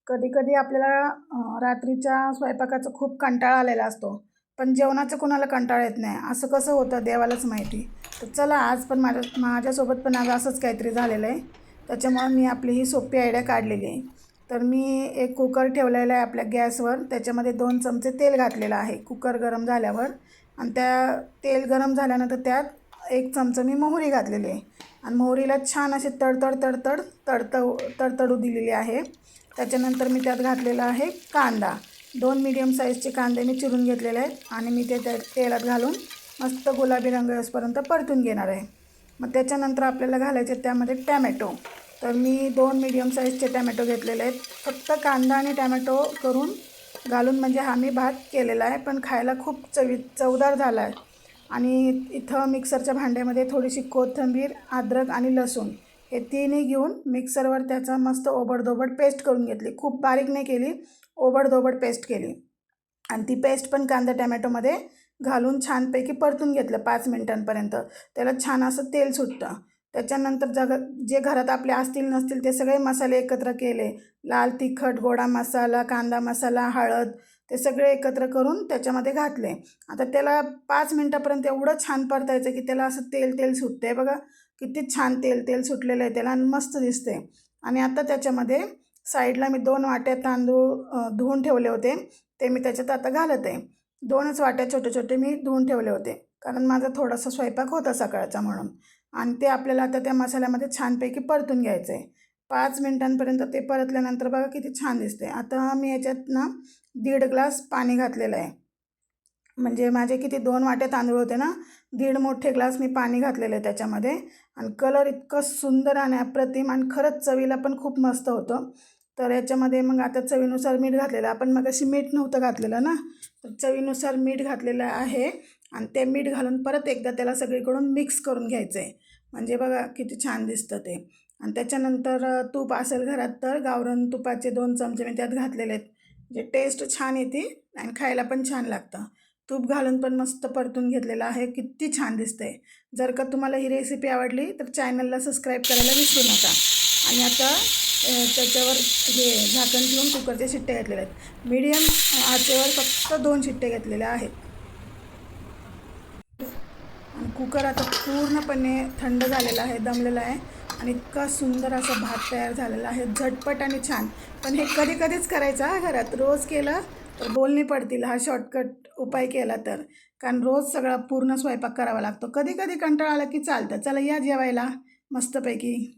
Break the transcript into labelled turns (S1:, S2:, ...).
S1: कधी-कधी आपल्याला रात्रीच्या स्वयंपाकाचा खूप कंटाळा आलेला असतो. पण जेवणाचा कोणाला कंटाळा येत नाही. असं कसं होतं देवालाच माहिती. तर चला आज पण माझ्यासोबत पण आज असंच काहीतरी झालेलं आहे. त्याच्यामुळं मी आपली ही सोपी आयडिया काढलेली आहे. तर मी एक कुकर ठेवलेला आहे आपल्या गॅसवर. त्याच्यामध्ये 2 चमचे तेल घातलेलं आहे कुकर गरम झाल्यावर आणि त्या तेल गरम झाल्यानंतर त्यात 1 चमचा मी मोहरी घातलेली आहे आणि मोहरीला छान अशी तडतडू दिलेली आहे. त्याच्यानंतर मी त्यात घातलेला आहे कांदा. 2 मीडियम साईजचे कांदे मी चिरून घेतलेले आहेत आणि मी ते त्या तेलात घालून मस्त गुलाबी रंग येईपर्यंत परतून घेणार आहे. मग त्याच्यानंतर आपल्याला घालायचे त्यामध्ये टॅमॅटो. तर मी 2 मीडियम साईजचे टॅमॅटो घेतलेले आहेत. फक्त कांदा आणि टॅमॅटो करून घालून म्हणजे हा मी भात केलेला आहे, पण खायला खूप चवदार झाला आहे. आणि इथं मिक्सरच्या भांड्यामध्ये थोडीशी कोथिंबीर, अद्रक आणि लसूण हे तिन्ही घेऊन मिक्सरवर त्याचा मस्त ओबडधोबड पेस्ट करून घेतली. खूप बारीक नाही केली, ओबडधोबड पेस्ट केली आणि ती पेस्ट पण कांदा टॅमॅटोमध्ये घालून छानपैकी परतून घेतलं 5 मिनिटांपर्यंत. त्याला छान असं तेल सुटतं. त्याच्यानंतर जे घरात आपले असतील नसतील ते सगळे मसाले एकत्र केले. लाल तिखट, गोडा मसाला, कांदा मसाला, हळद ते सगळे एकत्र करून त्याच्यामध्ये घातले. आता त्याला 5 मिनिटापर्यंत एवढं छान परतायचं की त्याला असं तेल सुटते बघा. किती छान तेल सुटलेलं आहे त्याला आणि मस्त दिसते. आणि आता त्याच्यामध्ये साईडला मी 2 वाट्या तांदूळ धुवून ठेवले होते. ते मी त्याच्यात आता घालत आहे. 2च वाट्या छोटे मी धुवून ठेवले होते, कारण माझा थोडासा स्वयंपाक होता सकाळचा म्हणून. आणि ते आपल्याला आता त्या मसाल्यामध्ये छानपैकी परतून घ्यायचं आहे. 5 मिनिटांपर्यंत ते परतल्यानंतर बघा किती छान दिसते. आता मी याच्यात ना 1.5 ग्लास पाणी घातलेलं आहे. म्हणजे माझे किती 2 वाट्या तांदूळ होते ना, 1.5 मोठे ग्लास मी पाणी घातलेलं आहे त्याच्यामध्ये. आणि कलर इतकं सुंदर आणि अप्रतिम आणि खरंच चवीला पण खूप मस्त होतं. तर याच्यामध्ये मग आता चवीनुसार मीठ घातलेलं. आपण मग अशी मीठ नव्हतं घातलेलं ना, तर चवीनुसार मीठ घातलेलं आहे. आणि ते मीठ घालून परत एकदा त्याला सगळीकडून मिक्स करून घ्यायचं आहे. म्हणजे बघा किती छान दिसतं ते. आणि त्याच्यानंतर तूप असेल घरात तर गावरान तुपाचे 2 चमचे मी त्यात घातलेले आहेत. म्हणजे टेस्ट छान येते आणि खायला पण छान लागतं. तूप घालून पण मस्त परतून घेतलेलं आहे. किती छान दिसतंय. जर का तुम्हाला ही रेसिपी आवडली तर चॅनलला सबस्क्राईब करायला विसरू नका. आणि आता त्याच्यावर हे झाकण ठेवून कुकरच्या शिट्ट्या घेतलेल्या आहेत. मीडियम आचेवर फक्त 2 शिट्टे घेतलेल्या आहेत. आणि कुकर आता पूर्णपणे थंड झालेला आहे, दमलेला आहे आणि इतका सुंदर असा भात तयार झालेला आहे, झटपट आणि छान. पण हे कधीच करायचं हा घरात. रोज केलं तर बोलणी पडतील. हा शॉर्टकट उपाय केला तर, कारण रोज सगळा पूर्ण स्वयंपाक करावा लागतो. कधी कंटाळा आला की चालतं. चला या जेवायला मस्तपैकी.